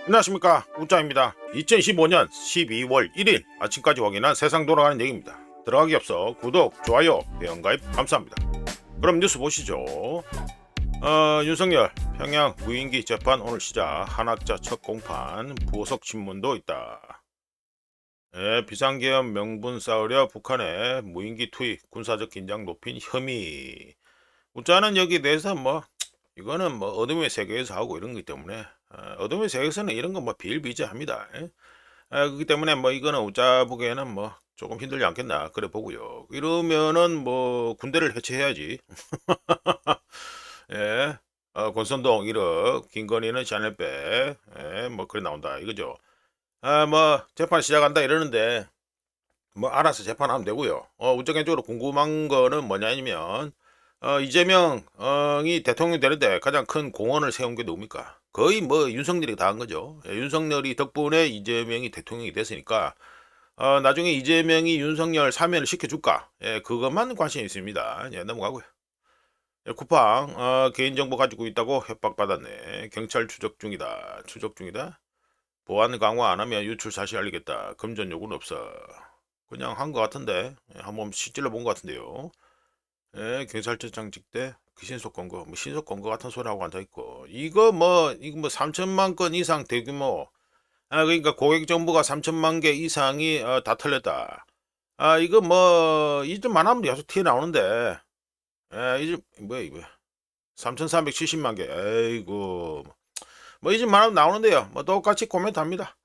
안녕하십니까, 우짜입니다. 2015년 12월 1일 아침까지 확인한 세상 돌아가는 얘기입니다. 들어가기 앞서 구독, 좋아요, 회원가입 감사합니다. 그럼 뉴스 보시죠. 윤석열 평양 무인기 재판 오늘 시작. 한학자 첫 공판. 부속 신문도 있다. 비상계엄 명분 쌓으려 북한의 무인기 투입, 군사적 긴장 높인 혐의. 우짜는 여기 대해서 이거는 어둠의 세계에서 하고 이런 거기 때문에 어둠의 세계에서는 이런 건 비일비재합니다. 그렇기 때문에 이거는 우짜 보기에는 조금 힘들지 않겠나 그래 보고요. 이러면은 군대를 해체해야지. 예. 권선동 1억, 김건희는 샤넬백, 그래 나온다 이거죠. 재판 시작한다 이러는데 알아서 재판하면 되고요. 우정개인적으로 궁금한 거는 뭐냐면 이재명이 대통령이 되는데 가장 큰 공헌을 세운 게 누굽니까? 거의 윤석열이 다 한 거죠. 윤석열이 덕분에 이재명이 대통령이 됐으니까 나중에 이재명이 윤석열 사면을 시켜줄까? 그것만 관심이 있습니다. 넘어가고요. 쿠팡 개인정보 가지고 있다고 협박받았네. 경찰 추적 중이다. 추적 중이다. 보안 강화 안 하면 유출 사실 알리겠다. 금전 요구는 없어. 그냥 한 것 같은데 한번 시찔러 본 것 같은데요. 경찰청장 직대 신속 검거 신속 검거 같은 소리 하고 앉아 있고 이거 3천만 건 이상 대규모 그러니까 고객 정보가 3천만 개 이상이 다 털렸다. 이거 이좀만 하면 계속 튀어나오는데 이좀 뭐야 이거 3,370만 개 에이구 이좀만 하면 나오는데요. 똑같이 코멘트합니다.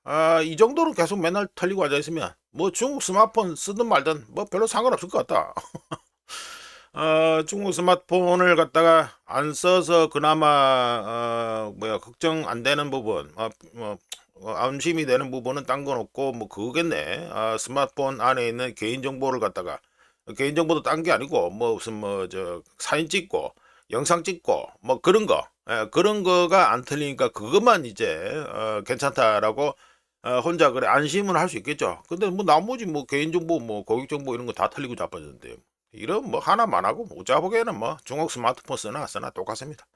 이 정도로 계속 맨날 털리고 앉아 있으면 중국 스마트폰 쓰든 말든 별로 상관없을 것 같다. 중국 스마트폰을 갖다가 안 써서 그나마 걱정 안 되는 부분, 안심이 되는 부분은 딴 건 없고 그거겠네. 스마트폰 안에 있는 개인 정보를 갖다가 개인 정보도 딴 게 아니고 무슨 사진 찍고 영상 찍고 그런 거, 그런 거가 안 틀리니까 그것만 이제 괜찮다라고 혼자 그래 안심은 할 수 있겠죠. 근데 나머지 개인 정보 고객 정보 이런 거 다 틀리고 자빠졌는데. 이런 하나만 하고 우짜 보기에는 중국 스마트폰 쓰나 똑같습니다.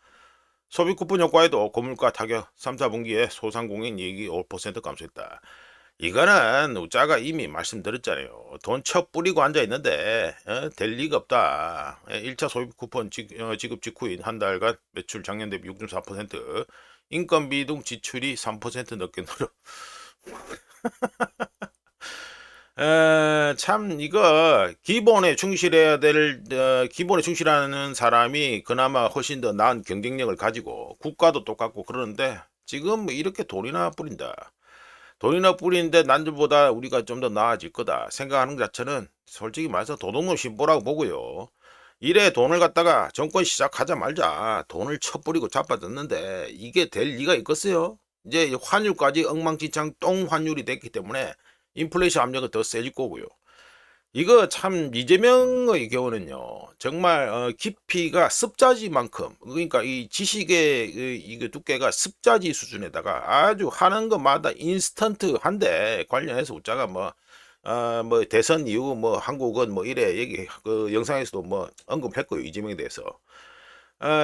소비 쿠폰 효과에도 고물가 타격 3, 4분기에 소상공인 이익이 5% 감소했다. 이거는 우짜가 이미 말씀드렸잖아요. 돈 쳐 뿌리고 앉아 있는데 될 리가 없다. 1차 소비 쿠폰 지급 직후인 한 달간 매출 작년 대비 6.4%, 인건비 등 지출이 3% 넘게 늘어. 참 이거 기본에 충실해야 될 기본에 충실하는 사람이 그나마 훨씬 더 나은 경쟁력을 가지고 국가도 똑같고 그러는데 지금 이렇게 돈이나 뿌린다. 돈이나 뿌리는데 남들보다 우리가 좀 더 나아질 거다 생각하는 것 자체는 솔직히 말해서 도둑놈 신보라고 보고요. 이래 돈을 갖다가 정권 시작하자 말자 돈을 쳐뿌리고 자빠졌는데 이게 될 리가 있겠어요? 이제 환율까지 엉망진창 똥 환율이 됐기 때문에 인플레이션 압력은 더 세질 거고요. 이거 참 이재명의 경우는요 정말 깊이가 습자지만큼 그러니까 이 지식의 이게 두께가 습자지 수준에다가 아주 하는 것마다 인스턴트한데 관련해서 웃자가 대선 이후 한국은 이래 얘기 그 영상에서도 언급했고요 이재명에 대해서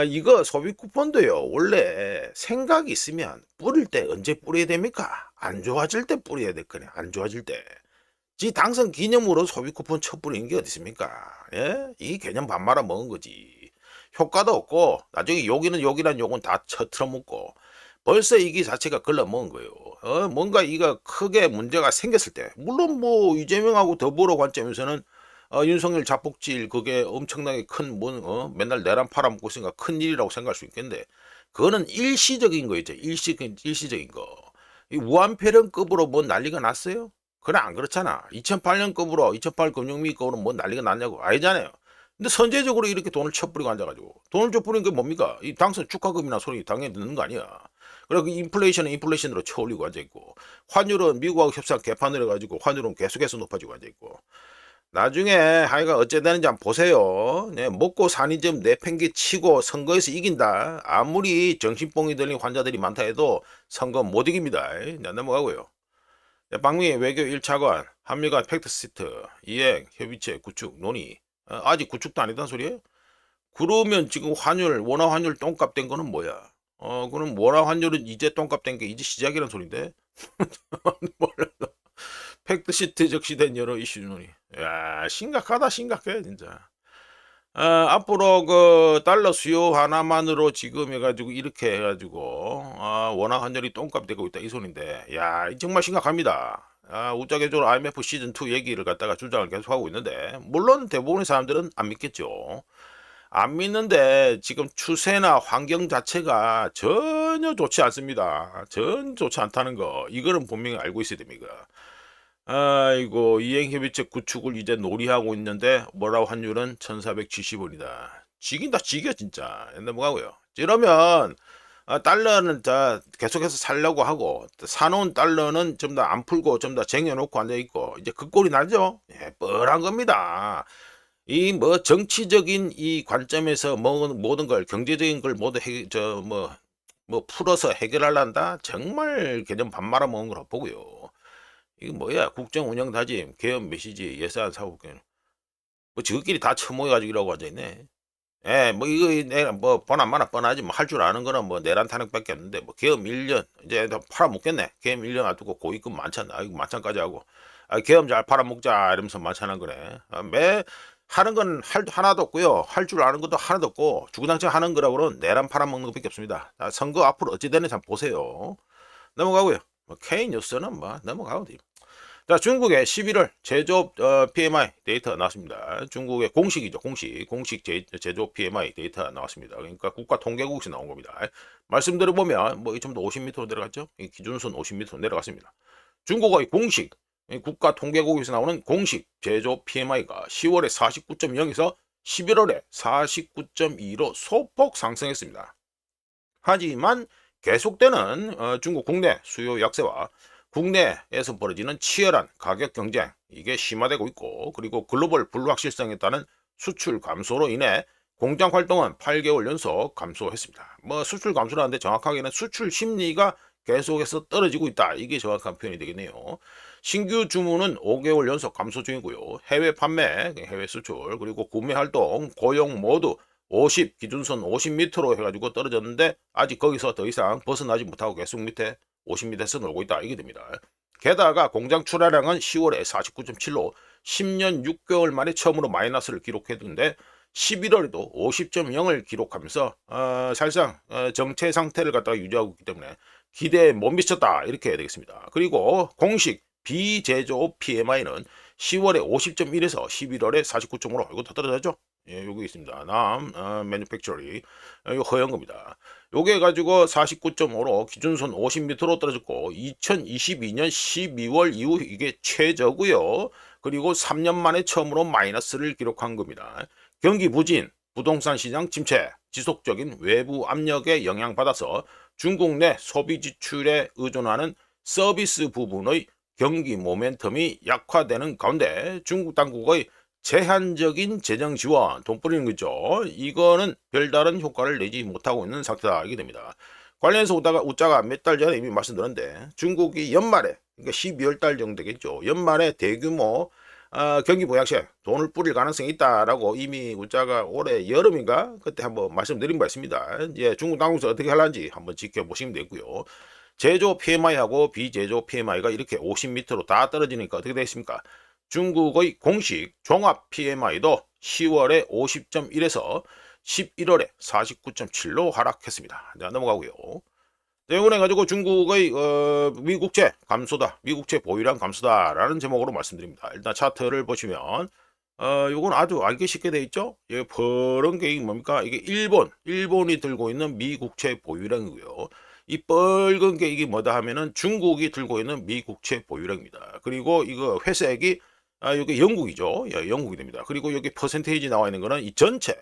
이거 소비 쿠폰도요 원래 생각이 있으면 뿌릴 때 언제 뿌려야 됩니까? 안 좋아질 때 뿌려야 될 거네 안 좋아질 때. 지 당선 기념으로 소비 쿠폰 쳐뿌리는 게 어디 있습니까? 예? 이 개념 반 말아 먹은 거지. 효과도 없고 나중에 욕이란 욕은 다 쳐트러먹고 벌써 이게 자체가 걸러먹은 거예요. 뭔가 이거 크게 문제가 생겼을 때 물론 이재명하고 더불어 관점에서는 윤석열 자폭질 그게 엄청나게 큰 맨날 내란 팔아먹고 있으니까 큰 일이라고 생각할 수 있겠는데 그거는 일시적인 거 있죠. 일시적인 거. 이 무한폐렴급으로 난리가 났어요? 그래 안 그렇잖아. 2008년급으로 2008 금융위기급으로 난리가 났냐고 아니잖아요. 근데 선제적으로 이렇게 돈을 쳐뿌리고 앉아가지고 돈을 쳐뿌리는 게 뭡니까? 이 당선 축하금이나 소리 당연히 듣는 거 아니야. 그리고 인플레이션은 인플레이션으로 쳐올리고 앉아있고 환율은 미국하고 협상 개판을 해가지고 환율은 계속해서 높아지고 앉아있고 나중에 하여간 어째 되는지 한번 보세요. 네, 먹고 사니 좀 내팽개치고 선거에서 이긴다. 아무리 정신병이 들린 환자들이 많다 해도 선거 못 이깁니다. 넘어가고요. 방미 외교 1차관, 한미 간 팩트시트, 이행, 협의체, 구축, 논의. 아직 구축도 아니단 소리예요? 그러면 지금 원화 환율 똥값 된 거는 뭐야? 그럼 원화 환율은 이제 똥값 된 게 이제 시작이란 소린데? 몰라. 팩트시트 적시된 여러 이슈노니. 야, 심각하다, 심각해, 진짜. 앞으로 그 달러 수요 하나만으로 지금 해가지고 이렇게 해가지고 원화 환율이 똥값 되고 있다 이 소린데, 야, 정말 심각합니다. 우짜개조로 IMF 시즌 2 얘기를 갖다가 주장을 계속하고 있는데, 물론 대부분의 사람들은 안 믿겠죠. 안 믿는데 지금 추세나 환경 자체가 전혀 좋지 않습니다. 전혀 좋지 않다는 거, 이거는 분명히 알고 있어야 됩니다. 아이고, 이행협의체 구축을 이제 놀이하고 있는데 뭐라고 환율은 1470원이다. 지긴다, 지겨 진짜. 넘어가고요. 이러면 달러는 자 계속해서 살려고 하고, 사놓은 달러는 좀 더 안 풀고 좀 더 쟁여놓고 앉아있고, 이제 그 꼴이 나죠. 예, 뻔한 겁니다. 이 뭐 정치적인 이 관점에서 모든 걸, 경제적인 걸 모두 뭐 풀어서 해결하려한다, 정말 개념 반 말아먹은 거라 보고요. 이게 뭐야, 국정 운영 다짐, 개헌 메시지, 예산 사업계획, 뭐 지들끼리 다 처모여가지고 이러고 앉아있네. 예, 뭐 이거 내가 뭐 뻔한마나 뻔하지, 뭐 할 줄 아는 거는 뭐 내란 탄핵밖에 없는데, 뭐 계엄 1년 이제 다 팔아먹겠네. 계엄 1년 놔두고 고위급 만찬, 이거 만찬까지 하고, 계엄 잘 팔아먹자 이러면서 만찬한 거네. 매 하는 건 하나도 없고요, 할 줄 아는 것도 하나도 없고, 주구장창 하는 거라고는 내란 팔아먹는 것밖에 없습니다. 선거 앞으로 어찌 되는지 한번 보세요. 넘어가고요. 뭐 K 뉴스는 뭐 넘어가고 돼. 자, 중국의 11월 제조업 PMI 데이터 나왔습니다. 중국의 공식이죠. 공식 제조업 PMI 데이터 나왔습니다. 그러니까 국가통계국에서 나온 겁니다. 말씀드려보면 뭐 좀 더 50m로 내려갔죠. 기준선 50m 내려갔습니다. 중국의 공식 국가통계국에서 나오는 공식 제조업 PMI가 10월에 49.0에서 11월에 49.2로 소폭 상승했습니다. 하지만 계속되는 중국 국내 수요 약세와 국내에서 벌어지는 치열한 가격 경쟁, 이게 심화되고 있고, 그리고 글로벌 불확실성에 따른 수출 감소로 인해 공장 활동은 8개월 연속 감소했습니다. 뭐 수출 감소라는데 정확하게는 수출 심리가 계속해서 떨어지고 있다, 이게 정확한 표현이 되겠네요. 신규 주문은 5개월 연속 감소 중이고요. 해외 판매, 해외 수출, 그리고 구매 활동, 고용 모두 50 기준선 50m로 해가지고 떨어졌는데, 아직 거기서 더 이상 벗어나지 못하고 계속 밑에 50m에서 놀고 있다, 이게 됩니다. 게다가 공장 출하량은 10월에 49.7로 10년 6개월 만에 처음으로 마이너스를 기록했는데, 11월에도 50.0을 기록하면서 사실상 정체 상태를 갖다가 유지하고 있기 때문에 기대에 못 미쳤다, 이렇게 해야 되겠습니다. 그리고 공식 비제조업 PMI는 10월에 50.1에서 11월에 49.5로, 이거 더 떨어졌죠? 예, 여기 있습니다. 매뉴팩처리, 이거 허연 겁니다. 요게 가지고 49.5로 기준선 50m로 떨어졌고, 2022년 12월 이후 이게 최저고요. 그리고 3년 만에 처음으로 마이너스를 기록한 겁니다. 경기 부진, 부동산 시장 침체, 지속적인 외부 압력에 영향받아서 중국 내 소비 지출에 의존하는 서비스 부분의 경기 모멘텀이 약화되는 가운데 중국 당국의 제한적인 재정 지원, 돈 뿌리는 거죠. 이거는 별다른 효과를 내지 못하고 있는 상태다, 이게 됩니다. 관련해서 우짜가 몇 달 전에 이미 말씀드렸는데, 중국이 연말에, 그러니까 12월 달 정도 되겠죠. 연말에 대규모 경기 부양책 돈을 뿌릴 가능성이 있다라고 이미 우짜가 올해 여름인가 그때 한번 말씀드린 바 있습니다. 이제 중국 당국에서 어떻게 하려는지 한번 지켜보시면 되고요. 제조 PMI하고 비제조 PMI가 이렇게 50m로 다 떨어지니까 어떻게 되겠습니까? 중국의 공식 종합 PMI도 10월에 50.1에서 11월에 49.7로 하락했습니다. 자, 넘어가고요. 이번에 가지고 중국의 미국채 감소다, 미국채 보유량 감소다라는 제목으로 말씀드립니다. 일단 차트를 보시면 요건 아주 알기 쉽게 돼 있죠. 이게 그런 게 뭡니까? 이게 일본이 들고 있는 미국채 보유량이고요. 이 빨간 게 이게 뭐다 하면은 중국이 들고 있는 미국채 보유량입니다. 그리고 이거 회색이 이게 영국이죠. 예, 영국이 됩니다. 그리고 여기 퍼센테이지 나와 있는 거는 이 전체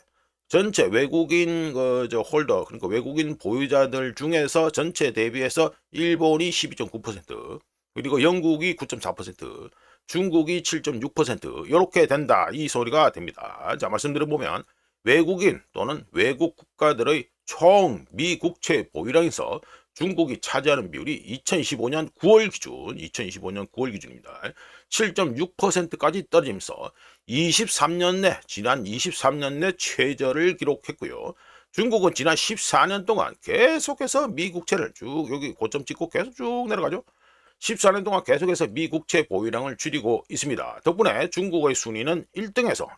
외국인 홀더, 그러니까 외국인 보유자들 중에서 전체 대비해서 일본이 12.9%, 그리고 영국이 9.4%, 중국이 7.6%, 이렇게 된다, 이 소리가 됩니다. 자, 말씀드려보면 외국인 또는 외국 국가들의 총 미국채 보유량에서 중국이 차지하는 비율이 2025년 9월 기준입니다. 7.6%까지 떨어지면서 23년 내 지난 23년 내 최저를 기록했고요. 중국은 지난 14년 동안 계속해서 미국채를 쭉 여기 고점 찍고 계속 쭉 내려가죠. 14년 동안 계속해서 미국채 보유량을 줄이고 있습니다. 덕분에 중국의 순위는 1등에서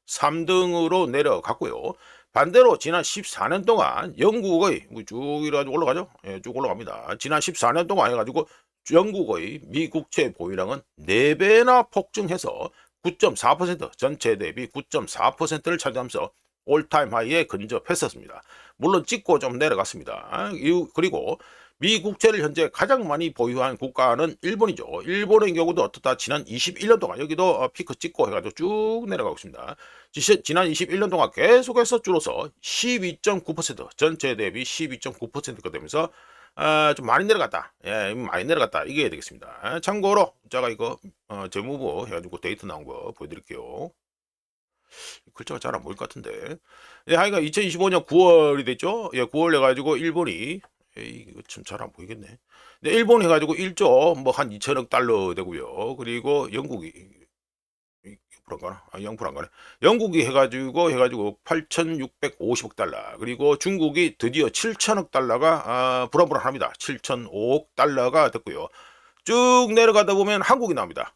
3등으로 내려갔고요. 반대로 지난 14년 동안 영국의 쭉 이래가지고 올라가죠. 예, 쭉 올라갑니다. 지난 14년 동안 해가지고 영국의 미국채 보유량은 4배나 폭증해서 9.4% 전체 대비 9.4%를 차지하면서 올타임 하이에 근접했었습니다. 물론 찍고 좀 내려갔습니다. 그리고 미국채를 현재 가장 많이 보유한 국가는 일본이죠. 일본의 경우도 어떻다 지난 21년 동안 여기도 피크 찍고 해가지고 쭉 내려가고 있습니다. 지난 21년 동안 계속해서 줄어서 12.9% 전체 대비 12.9%가 되면서 좀 많이 내려갔다. 예, 많이 내려갔다. 이게 되겠습니다. 참고로 제가 이거 재무부 해가지고 데이터 나온 거 보여드릴게요. 글자가 잘 안 보일 것 같은데. 예, 하여간 2025년 9월이 됐죠. 예, 9월 해가지고 일본이 이거 좀 잘 안 보이겠네. 네, 일본 해가지고 1조 뭐 한 2천억 달러 되고요. 그리고 영국이 0% 안 가나? 아, 0%안 가네. 영국이 해가지고 8,650억 달러. 그리고 중국이 드디어 7천억 달러가 불안불안합니다. 7,005억 달러가 됐고요. 쭉 내려가다 보면 한국이 나옵니다.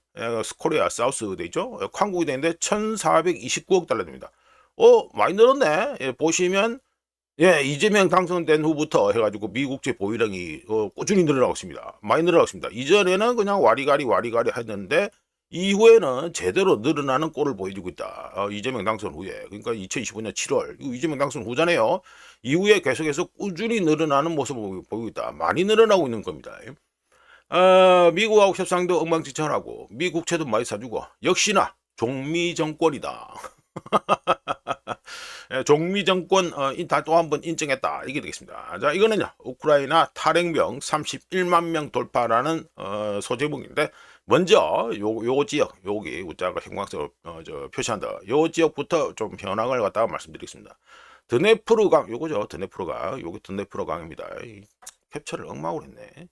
코리아 사우스 돼 있죠. 한국이 되는데 1,429억 달러 됩니다. 많이 늘었네. 예, 보시면 예, 이재명 당선된 후부터 해가지고 미국제 보유량이 꾸준히 늘어나고 있습니다. 많이 늘어나고 있습니다. 이전에는 그냥 와리가리 했는데 이후에는 제대로 늘어나는 꼴을 보여주고 있다. 이재명 당선 후에. 그러니까 2025년 7월 이재명 당선 후잖아요. 이후에 계속해서 꾸준히 늘어나는 모습을 보이고 있다. 많이 늘어나고 있는 겁니다. 미국하고 협상도 엉망진창하고 미국채도 많이 사주고 역시나 종미 정권이다. 종미 정권 또 한번 인정했다. 이게 되겠습니다. 자, 이거는요 우크라이나 탈핵명 31만 명 돌파라는 소제목인데 먼저 요 지역 여기 우자가 형광색으로 표시한다. 요 지역부터 좀 현황을 갖다가 말씀드리겠습니다. 드네프르강 요거죠. 드네프르강 요게 드네프르강입니다. 캡처를 엉망으로 했네.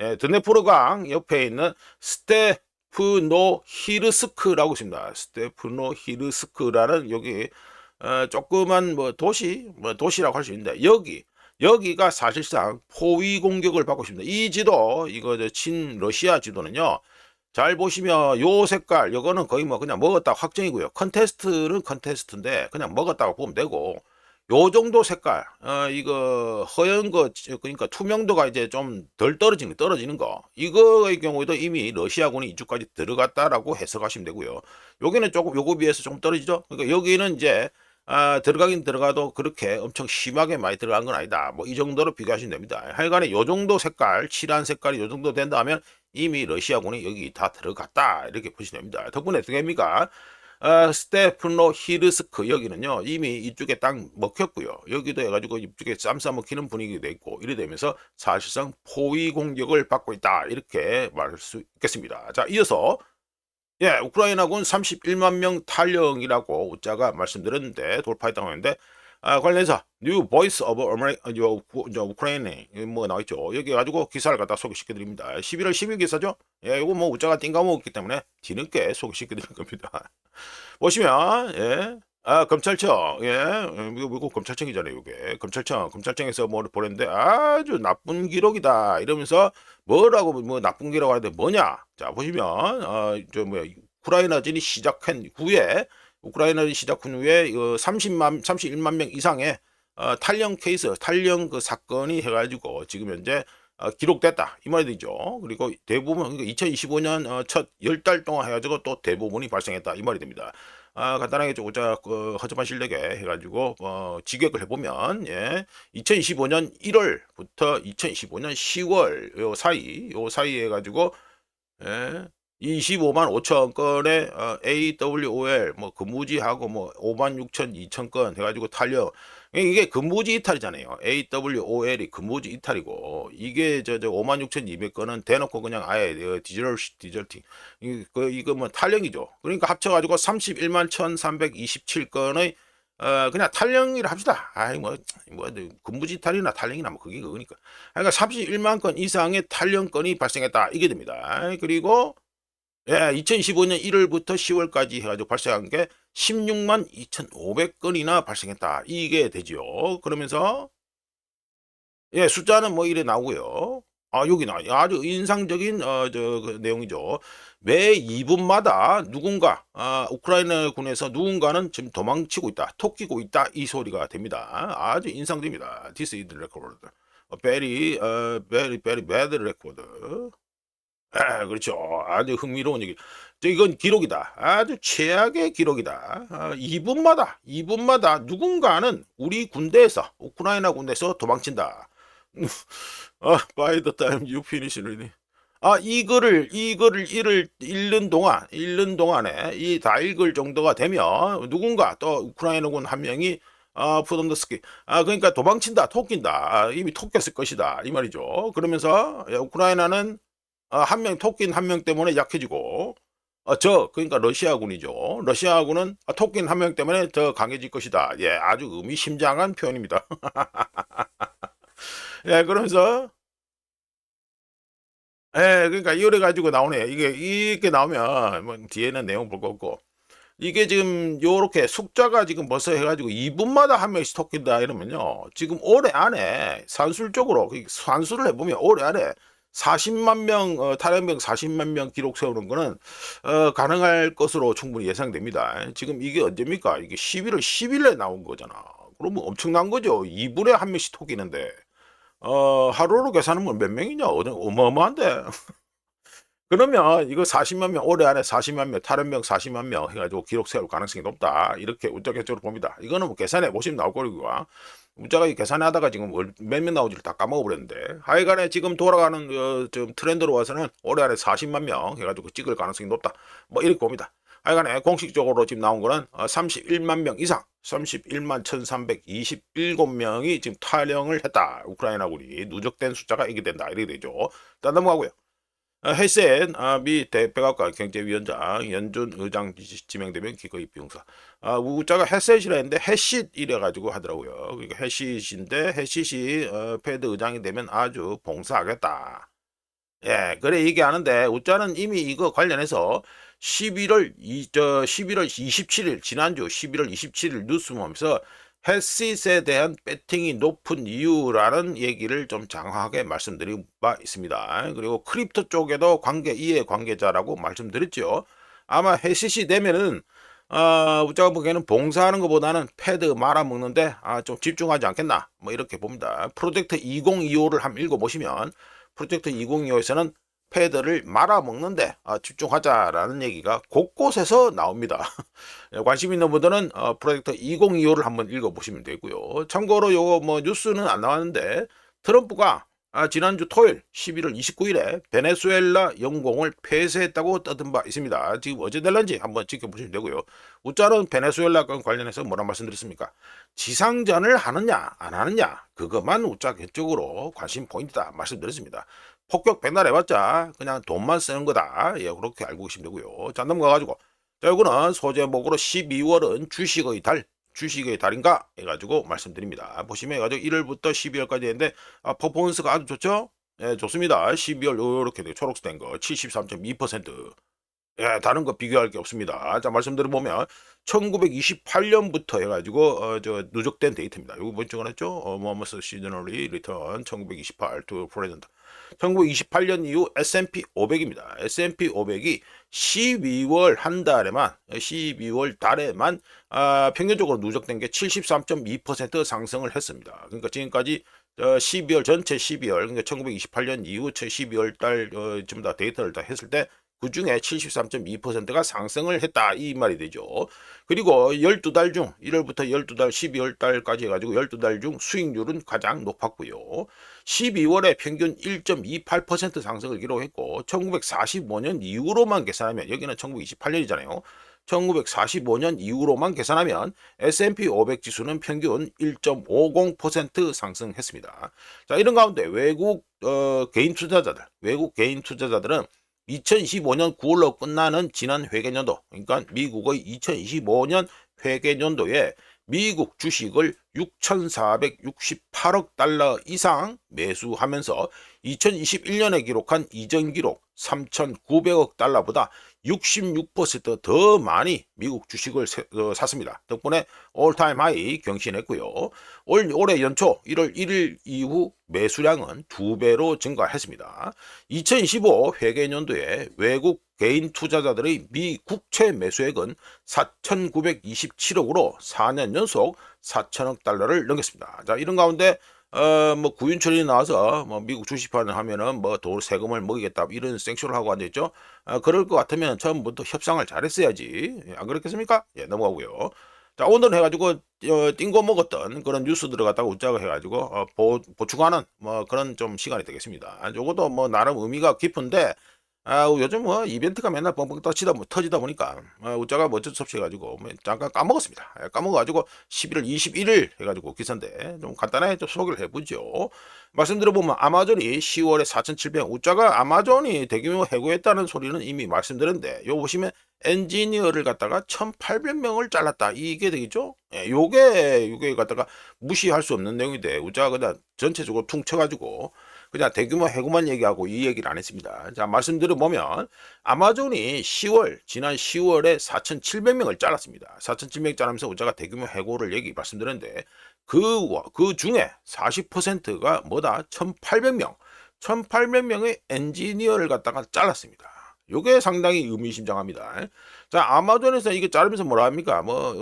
예, 드네프르강 옆에 있는 스테프노히르스크라고 있습니다. 스테프노히르스크라는 여기 조그만 뭐 도시라고 할 수 있는데 여기가 사실상 포위 공격을 받고 있습니다. 이 지도 이거 친러시아 지도는요. 잘 보시면 요 색깔 요거는 거의 뭐 그냥 먹었다 확정이고요. 컨테스트는 컨테스트인데 그냥 먹었다고 보면 되고 요 정도 색깔 이거 허연 거 그러니까 투명도가 이제 좀 덜 떨어지는 거 이거의 경우에도 이미 러시아군이 이쪽까지 들어갔다라고 해석하시면 되고요. 여기는 조금 요거 비해서 조금 떨어지죠. 그러니까 여기는 이제 들어가긴 들어가도 그렇게 엄청 심하게 많이 들어간 건 아니다. 뭐 이 정도로 비교하시면 됩니다. 하여간에 요 정도 색깔 칠한 색깔이 요 정도 된다 하면 이미 러시아군이 여기 다 들어갔다 이렇게 보시면 됩니다. 덕분에 어떻게 됩니까? 스테프노히르스크 여기는요 이미 이쪽에 땅 먹혔고요. 여기도 해가지고 이쪽에 쌈 싸먹히는 분위기가 돼 있고 이래 되면서 사실상 포위 공격을 받고 있다 이렇게 말할 수 있겠습니다. 자, 이어서 예, 우크라이나군 31만 명 탈영이라고 우자가 말씀드렸는데 돌파했다고 하는데 관련해서 New Voice of Ukraine 뭐 나와있죠. 여기 가지고 기사를 갖다 소개시켜드립니다. 11월 10일 기사죠. 예, 이거 뭐 우자가 띵까먹었기 때문에 뒤늦게 소개시켜드리는 겁니다. 보시면 예. 검찰청 이거 검찰청이잖아요. 이게 검찰청에서 뭐 보냈는데 아주 나쁜 기록이다 이러면서 뭐라고 뭐 나쁜 기록 하는데 뭐냐. 자, 보시면 우크라이나전이 시작한 후에 31만 명 이상의 탈영 케이스 탈영 그 사건이 해가지고 지금 현재 기록됐다 이 말이 되죠. 그리고 대부분 2025년 첫 10달 동안 해가지고 또 대부분이 발생했다 이 말이 됩니다. 간단하게 조금 허접한 실력에 해가지고 직역을 해보면 예, 2025년 1월부터 2025년 10월 요 사이 해가지고 예, 25만 5천 건의 AWOL 뭐 근무지하고 뭐 5만 6천 2천 건 해가지고 탈려 이게 근무지 이탈이잖아요. AWOL이 근무지 이탈이고 이게 5만 6천 200건은 대놓고 그냥 아예 디저팅 이거 뭐 탈령이죠. 그러니까 합쳐가지고 31만 1,327건의 그냥 탈령이라 합시다. 아이 뭐 근무지탈이나 탈령이나 뭐 그게 그거니까. 그러니까 31만 건 이상의 탈령건이 발생했다 이게 됩니다. 그리고 2015년 1월부터 10월까지 해가지고 발생한 게 16만 2,500건이나 발생했다 이게 되죠. 그러면서 숫자는 뭐 이래 나오고요. 여기 나 아주 인상적인 그 내용이죠. 매 2분마다 누군가 우크라이나 군에서 누군가는 지금 도망치고 있다, 토끼고 있다 이 소리가 됩니다. 아주 인상적입니다. This is the record. Very bad record. 그렇죠. 아주 흥미로운 얘기. 이건 기록이다. 아주 최악의 기록이다. 2분마다 누군가는 우리 군대에서 우크라이나 군대에서 도망친다. by the time you finish reading. 이거를 읽는 동안에 이 다 읽을 정도가 되면 누군가 또 우크라이나군 한 명이 푸던더스키 그러니까 도망친다, 토낀다, 이미 토꼈을 것이다 이 말이죠. 그러면서 우크라이나는 한 명 토낀 한 명 때문에 약해지고 그러니까 러시아군이죠. 러시아군은 토낀 한 명 때문에 더 강해질 것이다. 아주 의미심장한 표현입니다. 그러면서 그러니까 이래 가지고 나오네. 이게 이렇게 나오면 뭐 뒤에는 내용 볼 거 없고 이게 지금 요렇게 숫자가 지금 벌써 해가지고 2분마다 한 명씩 토낀다 이러면요. 지금 올해 안에 산술적으로 산수를 해보면 올해 안에 40만 명 탈영병 40만 명 기록 세우는 거는 가능할 것으로 충분히 예상됩니다. 지금 이게 언제입니까? 이게 11월 10일에 나온 거잖아. 그러면 엄청난 거죠. 2분에 한 명씩 토끼는데 하루로 계산하면 몇 명이냐? 어마어마한데. 그러면 이거 40만 명 올해 안에 40만 명 탈원병 40만 명 해가지고 기록 세울 가능성이 높다 이렇게 우짜개적으로 봅니다. 이거는 뭐 계산해 보시면 나올 거고요. 우짜가 계산하다가 지금 몇 명 나오지를 다 까먹어버렸는데 하여간에 지금 돌아가는 좀 트렌드로 와서는 올해 안에 40만 명 해가지고 찍을 가능성이 높다 뭐 이렇게 봅니다. 하여간에 공식적으로 지금 나온 거는 31만 명 이상 31만 1327명이 지금 탈영을 했다. 우크라이나군이 누적된 숫자가 이게 된다 이렇게 되죠. 일단 넘어가고요. 헬센 미 대백악관 경제위원장 연준 의장 지명되면 기꺼이 비용사. 우자가 헬셋이라 했는데 헬싯 이래 가지고 하더라고요. 그러니까 헬싯인데 헬싯이 패드 의장이 되면 아주 봉사하겠다. 그래 얘기하는데 우자는 이미 이거 관련해서 11월 27일 지난주 11월 27일 뉴스 보면서 헬싯에 대한 배팅이 높은 이유라는 얘기를 좀 장황하게 말씀드린 바 있습니다. 그리고 크립토 쪽에도 이해 관계자라고 말씀드렸죠. 아마 헬싯이 되면은 우자가 보기에는 봉사하는 것보다는 패드 말아먹는데 좀 집중하지 않겠나 뭐 이렇게 봅니다. 프로젝트 2025를 한번 읽어보시면 프로젝트 2025에서는 패드를 말아먹는데 집중하자라는 얘기가 곳곳에서 나옵니다. 관심 있는 분들은 프로젝트 2025를 한번 읽어보시면 되고요. 참고로 요거 뭐 뉴스는 안 나왔는데 트럼프가 지난주 토요일 11월 29일에 베네수엘라 영공을 폐쇄했다고 떠든 바 있습니다. 지금 어제 될런지 한번 지켜보시면 되고요. 우짜는 베네수엘라 건 관련해서 뭐라 말씀드렸습니까? 지상전을 하느냐 안 하느냐 그것만 우짜 쪽으로 관심 포인트다 말씀드렸습니다. 폭격 배달해봤자 그냥 돈만 쓰는 거다. 그렇게 알고 계시면 되고요. 자 넘어가가지고 자 요거는 소제목으로 12월은 주식의 달인가 해가지고 말씀드립니다. 보시면 해가지고 1월부터 12월까지 했는데 퍼포먼스가 아주 좋죠? 좋습니다. 12월 이렇게 초록색 된 거 73.2%. 다른 거 비교할 게 없습니다. 자, 말씀드려보면 1928년부터 해가지고 누적된 데이터입니다. 이거 뭔 적어놨죠? 뭐뭐서 시즈널리 리턴 1928 to present. 1928년 이후 S&P 500입니다. S&P 500이 12월 달에만 평균적으로 누적된 게 73.2% 상승을 했습니다. 그러니까 지금까지 12월 전체 12월 그러니까 1928년 이후 12월 달 전부 다 데이터를 다 했을 때 그 중에 73.2%가 상승을 했다 이 말이 되죠. 그리고 12달 중 1월부터 12달 12월 달까지 해가지고 12달 중 수익률은 가장 높았고요. 12월에 평균 1.28% 상승을 기록했고 1945년 이후로만 계산하면 여기는 1928년이잖아요. 1945년 이후로만 계산하면 S&P 500 지수는 평균 1.50% 상승했습니다. 자, 이런 가운데 외국 개인 투자자들은 2025년 9월로 끝나는 지난 회계연도, 그러니까 미국의 2025년 회계연도에 미국 주식을 6,468억 달러 이상 매수하면서 2021년에 기록한 이전 기록 3,900억 달러보다 66%더 많이 미국 주식을 샀습니다. 덕분에 올타임 하이 경신했고요. 올해 연초 1월 1일 이후 매수량은 2배로 증가했습니다. 2025 회계연도에 외국 개인 투자자들의 미 국채 매수액은 4,927억으로 4년 연속 4천억 달러를 넘겼습니다. 자, 이런 가운데 뭐 구윤철이 나와서 뭐 미국 주식판을 하면은 뭐 세금을 먹이겠다 이런 생쇼를 하고 앉아있죠. 그럴 것 같으면 처음부터 협상을 잘했어야지. 안 그렇겠습니까? 예, 넘어가고요. 자, 오늘 해가지고 띵고 먹었던 그런 뉴스 들어갔다가 웃자고 해가지고 보충하는 뭐 그런 좀 시간이 되겠습니다. 요것도 뭐 나름 의미가 깊은데 요즘 뭐 이벤트가 맨날 뻥뻥 터지다 보니까 웃자가 뭐 어쩔 수 없이 해가지고 뭐 잠깐 까먹었습니다. 까먹어가지고 11월 21일 해가지고 기사인데 좀 간단하게 좀 소개를 해보죠. 말씀드려보면 아마존이 10월에 4,700 웃자가 아마존이 대규모 해고했다는 소리는 이미 말씀드렸는데 요 보시면 엔지니어를 갖다가 1,800명을 잘랐다 이게 되겠죠. 요게 갖다가 무시할 수 없는 내용인데 웃자가 그냥 전체적으로 퉁쳐가지고 그냥 대규모 해고만 얘기하고 이 얘기를 안 했습니다. 자, 말씀드려보면 아마존이 지난 10월에 4,700명을 잘랐습니다. 4,700명 자르면서 우자가 대규모 해고를 말씀드렸는데 그 중에 40%가 뭐다? 1,800명. 1,800명의 엔지니어를 갖다가 잘랐습니다. 요게 상당히 의미심장합니다. 자, 아마존에서 이게 자르면서 뭐라 합니까? 뭐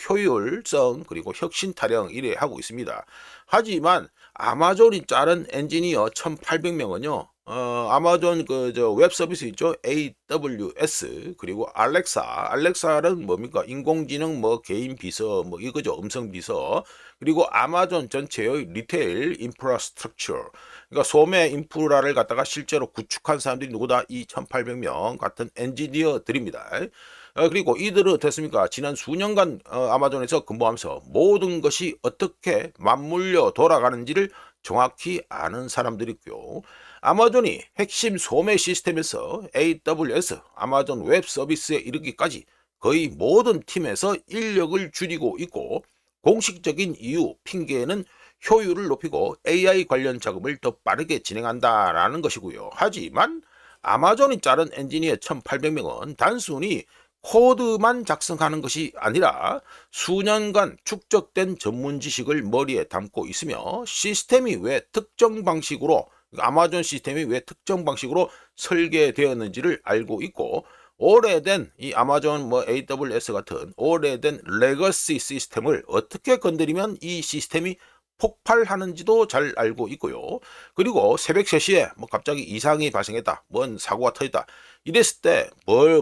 효율성 그리고 혁신 타령 이래 하고 있습니다. 하지만 아마존이 자른 엔지니어 1,800명은요. 아마존 웹 서비스 있죠? AWS 그리고 알렉사는 뭡니까? 인공지능 뭐 개인 비서 뭐 이거죠. 음성 비서. 그리고 아마존 전체의 리테일 인프라스트럭처. 그러니까 소매 인프라를 갖다가 실제로 구축한 사람들이 누구다? 이 1,800명 같은 엔지니어들입니다. 그리고 이들은 어떻습니까? 지난 수년간 아마존에서 근무하면서 모든 것이 어떻게 맞물려 돌아가는지를 정확히 아는 사람들이고요. 아마존이 핵심 소매 시스템에서 AWS, 아마존 웹 서비스에 이르기까지 거의 모든 팀에서 인력을 줄이고 있고 공식적인 이유, 핑계는 효율을 높이고 AI 관련 작업을 더 빠르게 진행한다라는 것이고요. 하지만 아마존이 자른 엔지니어 1,800명은 단순히 코드만 작성하는 것이 아니라 수년간 축적된 전문 지식을 머리에 담고 있으며 시스템이 왜 특정 방식으로 아마존 시스템이 왜 특정 방식으로 설계되었는지를 알고 있고 오래된 이 아마존 뭐 AWS 같은 오래된 레거시 시스템을 어떻게 건드리면 이 시스템이 폭발하는지도 잘 알고 있고요. 그리고 새벽 3시에 뭐 갑자기 이상이 발생했다. 뭔 사고가 터졌다. 이랬을 때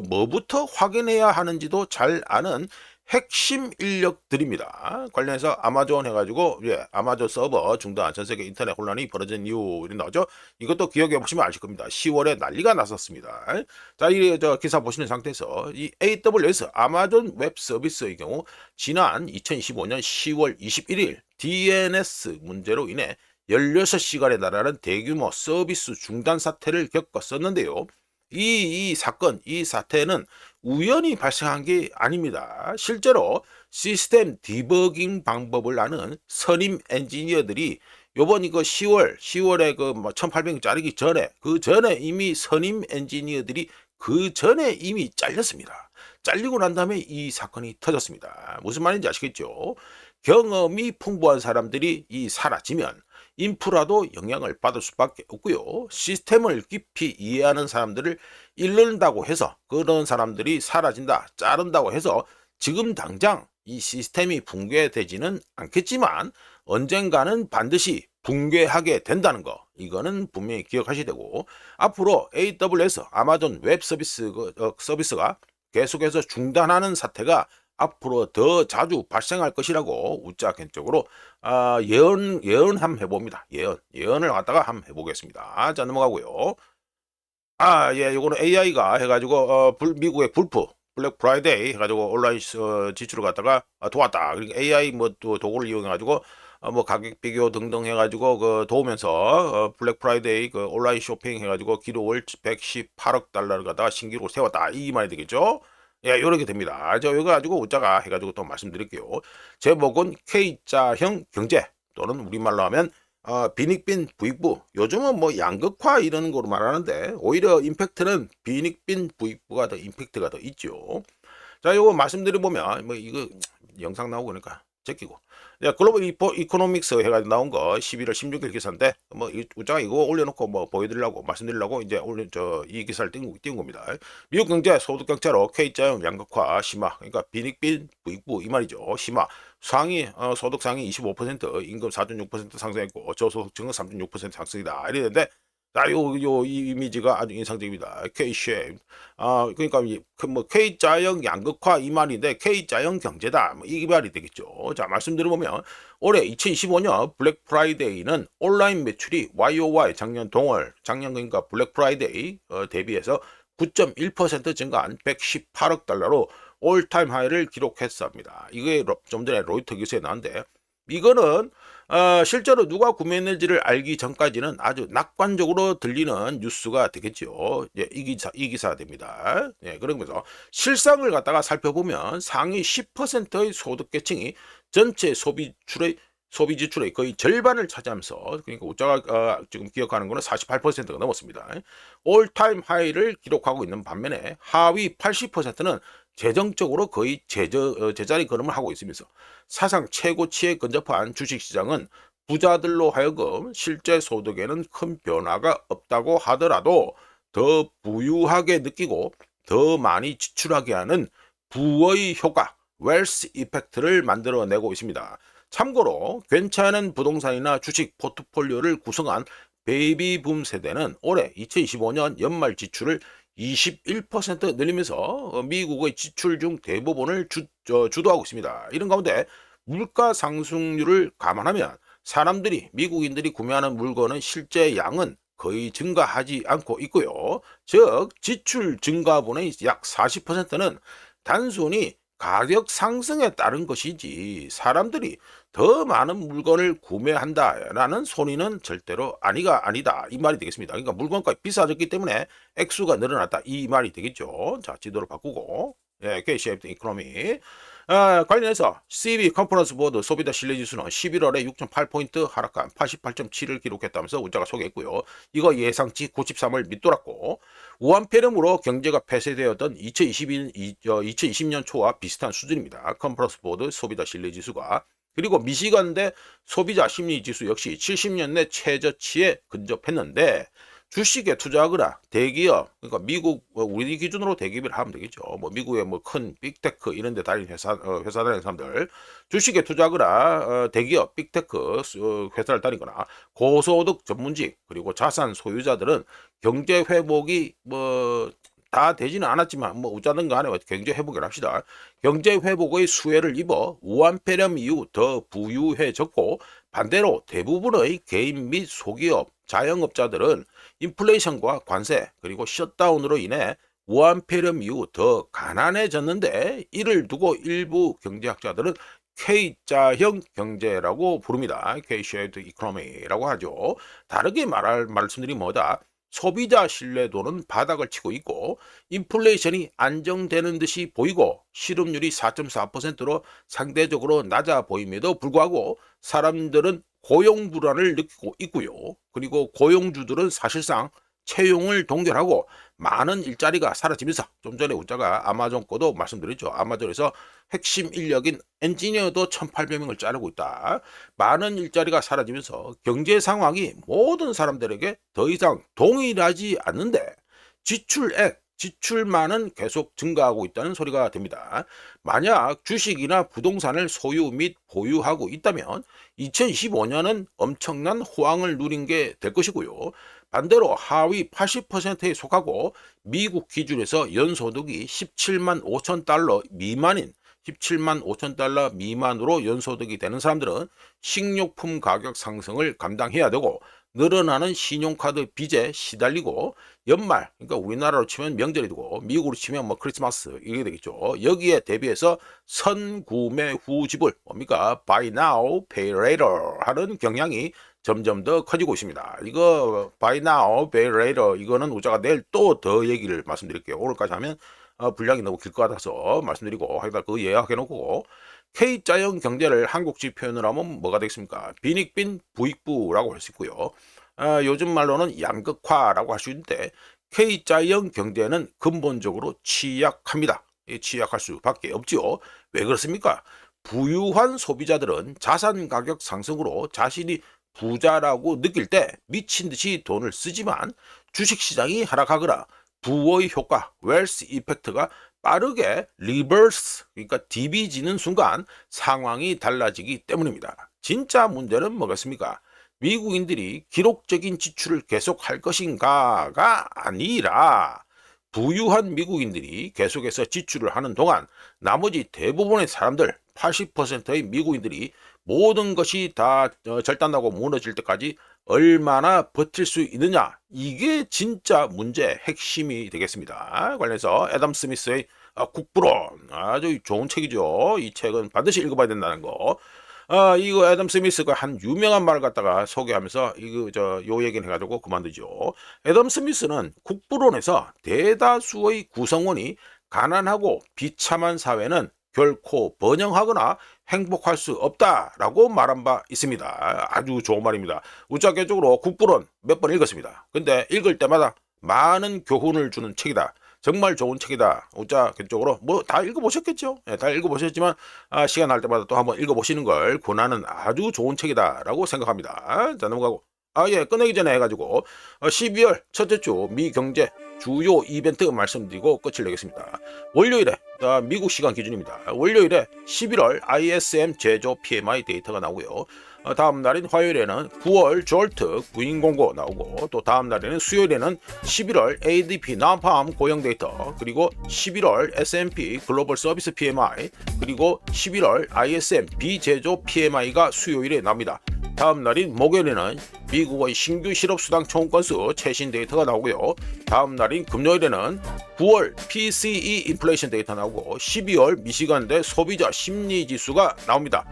뭐부터 확인해야 하는지도 잘 아는 핵심 인력들입니다. 관련해서 아마존 해가지고 아마존 서버 중단 전 세계 인터넷 혼란이 벌어진 이유 나오죠. 이것도 기억해 보시면 아실 겁니다. 10월에 난리가 났었습니다. 자, 이 기사 보시는 상태에서 이 AWS 아마존 웹 서비스의 경우 지난 2025년 10월 21일 DNS 문제로 인해 16시간에 달하는 대규모 서비스 중단 사태를 겪었었는데요. 이 사태는 우연히 발생한 게 아닙니다. 실제로 시스템 디버깅 방법을 아는 선임 엔지니어들이 요번 이거 10월에 그 1,800명 자르기 전에 그 전에 이미 선임 엔지니어들이 그 전에 이미 잘렸습니다. 잘리고 난 다음에 이 사건이 터졌습니다. 무슨 말인지 아시겠죠? 경험이 풍부한 사람들이 사라지면 인프라도 영향을 받을 수밖에 없고요. 시스템을 깊이 이해하는 사람들을 잃는다고 해서 그런 사람들이 사라진다, 자른다고 해서 지금 당장 이 시스템이 붕괴되지는 않겠지만 언젠가는 반드시 붕괴하게 된다는 거 이거는 분명히 기억하셔야 되고 앞으로 AWS 아마존 웹 서비스가 계속해서 중단하는 사태가 앞으로 더 자주 발생할 것이라고 웃자 개인적으로 예언 한번 해봅니다. 예언을 갖다가 한번 해보겠습니다. 자, 넘어가고요. 요거는 AI가 해가지고 미국의 블랙 프라이데이 해가지고 온라인 지출을 갖다가 도왔다. 그러니까 AI 뭐 도구를 이용해가지고 뭐 가격 비교 등등 해가지고 도우면서 블랙 프라이데이 온라인 쇼핑 해가지고 기록을 118억 달러를 갖다가 신기록을 세웠다. 이 말이 되겠죠. 예, 요렇게 됩니다. 이거 가지고 웃자가 해가지고 또 말씀드릴게요. 제목은 K자형 경제 또는 우리말로 하면 빈익빈 부익부. 요즘은 뭐 양극화 이런 거로 말하는데 오히려 임팩트는 빈익빈 부익부가 더 임팩트가 더 있죠. 자, 요거 말씀드려보면 뭐 이거 영상 나오고 그러니까 제끼고. 야, 글로벌 이코노믹스 해가지고 나온 거 11월 16일 기사인데 뭐 우자가 이거 올려놓고 뭐 보여드리려고 말씀드리려고 이제 올린 이 기사를 띄운 겁니다. 미국 경제 소득 격차로 K자형 양극화 심화, 그러니까 빈익빈 부익부 이 말이죠. 심화. 상위 소득 상위 25% 임금 4.6% 상승했고 저소득층은 3.6% 상승이다 이랬는데, 자, 이 이미지가 아주 인상적입니다. K-shape. 그러니까 뭐 K자형 양극화 이 말인데 K자형 경제다. 뭐 이 말이 되겠죠. 자, 말씀드려보면 올해 2025년 블랙 프라이데이는 온라인 매출이 YOY 작년 동월, 작년 그러니까 블랙 프라이데이 대비해서 9.1% 증가한 118억 달러로 올타임 하이를 기록했습니다. 이게 좀 전에 로이터 기사에 나왔는데, 이거는 실제로 누가 구매했는지를 알기 전까지는 아주 낙관적으로 들리는 뉴스가 되겠죠. 예, 이 기사 됩니다. 예, 그러면서 실상을 갖다가 살펴보면 상위 10%의 소득계층이 전체 소비 지출의 거의 절반을 차지하면서, 그러니까 우자가 지금 기억하는 거는 48%가 넘었습니다. 올타임 하이를 기록하고 있는 반면에 하위 80%는 재정적으로 거의 제자리 걸음을 하고 있으면서 사상 최고치에 근접한 주식시장은 부자들로 하여금 실제 소득에는 큰 변화가 없다고 하더라도 더 부유하게 느끼고 더 많이 지출하게 하는 부의 효과, 웰스 이펙트를 만들어내고 있습니다. 참고로 괜찮은 부동산이나 주식 포트폴리오를 구성한 베이비붐 세대는 올해 2025년 연말 지출을 21% 늘리면서 미국의 지출 중 대부분을 주도하고 있습니다. 이런 가운데 물가 상승률을 감안하면 미국인들이 구매하는 물건의 실제 양은 거의 증가하지 않고 있고요. 즉, 지출 증가분의 약 40%는 단순히 가격 상승에 따른 것이지 사람들이 더 많은 물건을 구매한다라는 소리는 절대로 아니다 이 말이 되겠습니다. 그러니까 물건값이 비싸졌기 때문에 액수가 늘어났다 이 말이 되겠죠. 자, 지도를 바꾸고, 예, K-shaped economy. 관련해서 CB 컨퍼런스 보드 소비자 신뢰지수는 11월에 6.8포인트 하락한 88.7을 기록했다면서 우자가 소개했고요. 이거 예상치 93을 밑돌았고, 우한폐렴으로 경제가 폐쇄되었던 2020년 초와 비슷한 수준입니다. 컨퍼런스 보드 소비자 신뢰지수가. 그리고 미시간대 소비자 심리지수 역시 70년 내 최저치에 근접했는데, 주식에 투자하거나 대기업, 그러니까 미국, 우리 기준으로 대기업을 하면 되겠죠. 뭐 미국의 뭐 큰 빅테크 이런 데 다니는 회사 다니는 사람들, 주식에 투자하거나 대기업, 빅테크 회사를 다니거나 고소득 전문직 그리고 자산 소유자들은 경제 회복이 뭐 다 되지는 않았지만 뭐 어쩌든 간에 경제 회복을 합시다. 경제 회복의 수혜를 입어 우한폐렴 이후 더 부유해졌고, 반대로 대부분의 개인 및 소기업, 자영업자들은 인플레이션과 관세 그리고 셧다운으로 인해 우한폐렴 이후 더 가난해졌는데, 이를 두고 일부 경제학자들은 K자형 경제라고 부릅니다. K-shaped economy라고 하죠. 다르게 말씀드리면 뭐다? 소비자 신뢰도는 바닥을 치고 있고 인플레이션이 안정되는 듯이 보이고 실업률이 4.4%로 상대적으로 낮아 보임에도 불구하고 사람들은 고용 불안을 느끼고 있고요. 그리고 고용주들은 사실상 채용을 동결하고 많은 일자리가 사라지면서, 좀 전에 우자가 아마존 거도 말씀드렸죠. 아마존에서 핵심 인력인 엔지니어도 1,800명을 자르고 있다. 많은 일자리가 사라지면서 경제 상황이 모든 사람들에게 더 이상 동일하지 않는데 지출만은 계속 증가하고 있다는 소리가 됩니다. 만약 주식이나 부동산을 소유 및 보유하고 있다면 2025년은 엄청난 호황을 누린 게 될 것이고요. 반대로 하위 80%에 속하고 미국 기준에서 연소득이 17만 5천 달러 미만인 17만 5천 달러 미만으로 연소득이 되는 사람들은 식료품 가격 상승을 감당해야 되고 늘어나는 신용카드 빚에 시달리고 연말, 그러니까 우리나라로 치면 명절이 되고 미국으로 치면 뭐 크리스마스 이게 되겠죠. 여기에 대비해서 선구매 후 지불, 뭡니까? Buy now, pay later 하는 경향이 점점 더 커지고 있습니다. 이거 buy now, pay later 이거는 우자가 내일 또 더 얘기를 말씀드릴게요. 오늘까지 하면 분량이 너무 길 것 같아서 말씀드리고 하여튼 그 예약해 놓고 K자형 경제를 한국식 표현을 하면 뭐가 되겠습니까? 빈익빈 부익부라고 할 수 있고요. 요즘 말로는 양극화라고 할 수 있는데 K자형 경제는 근본적으로 취약합니다. 취약할 수밖에 없지요. 왜 그렇습니까? 부유한 소비자들은 자산 가격 상승으로 자신이 부자라고 느낄 때 미친 듯이 돈을 쓰지만 주식시장이 하락하거나 부의 효과, 웰스 이펙트가 빠르게 리버스, 그러니까 디비지는 순간 상황이 달라지기 때문입니다. 진짜 문제는 뭐겠습니까? 미국인들이 기록적인 지출을 계속할 것인가가 아니라 부유한 미국인들이 계속해서 지출을 하는 동안 나머지 대부분의 사람들 80%의 미국인들이 모든 것이 다 절단나고 무너질 때까지 얼마나 버틸 수 있느냐, 이게 진짜 문제의 핵심이 되겠습니다. 관련해서 애덤 스미스의 국부론, 아주 좋은 책이죠. 이 책은 반드시 읽어봐야 된다는 거. 이거 애덤 스미스가 한 유명한 말을 갖다가 소개하면서 요 얘기는 해가지고 그만두죠. 애덤 스미스는 국부론에서 대다수의 구성원이 가난하고 비참한 사회는 결코 번영하거나 행복할 수 없다라고 말한 바 있습니다. 아주 좋은 말입니다. 우짜개적으로 국부론 몇 번 읽었습니다. 근데 읽을 때마다 많은 교훈을 주는 책이다. 정말 좋은 책이다. 우짜개적으로 뭐 다 읽어보셨겠죠? 네, 다 읽어보셨지만 시간 날 때마다 또 한번 읽어보시는 걸 권하는 아주 좋은 책이다라고 생각합니다. 자, 넘어가고 끝내기 전에 해가지고 12월 첫째 주 미경제 주요 이벤트 말씀드리고 끝을 내겠습니다. 월요일에 미국 시간 기준입니다. 월요일에 11월 ISM 제조 PMI 데이터가 나오고요. 다음 날인 화요일에는 9월 졸트 구인공고 나오고 또 다음 날에는 수요일에는 11월 ADP 난팜 고용 데이터 그리고 11월 S&P 글로벌 서비스 PMI 그리고 11월 ISM 비제조 PMI가 수요일에 나옵니다. 다음 날인 목요일에는 미국의 신규 실업수당 청구 건수 최신 데이터가 나오고요. 다음 날인 금요일에는 9월 PCE 인플레이션 데이터 나오고 12월 미시간대 소비자 심리지수가 나옵니다.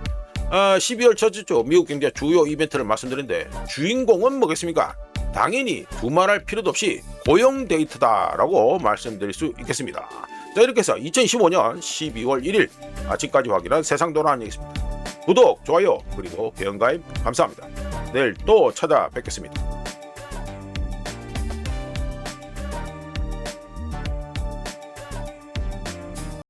12월 첫째 주 미국 경제 주요 이벤트를 말씀드렸는데 주인공은 뭐겠습니까? 당연히 두말할 필요도 없이 고용 데이터다라고 말씀드릴 수 있겠습니다. 자, 이렇게 해서 2015년 12월 1일 아침까지 확인한 세상 돌아가는 얘기입니다. 구독, 좋아요, 그리고 회원가입 감사합니다. 내일 또 찾아뵙겠습니다.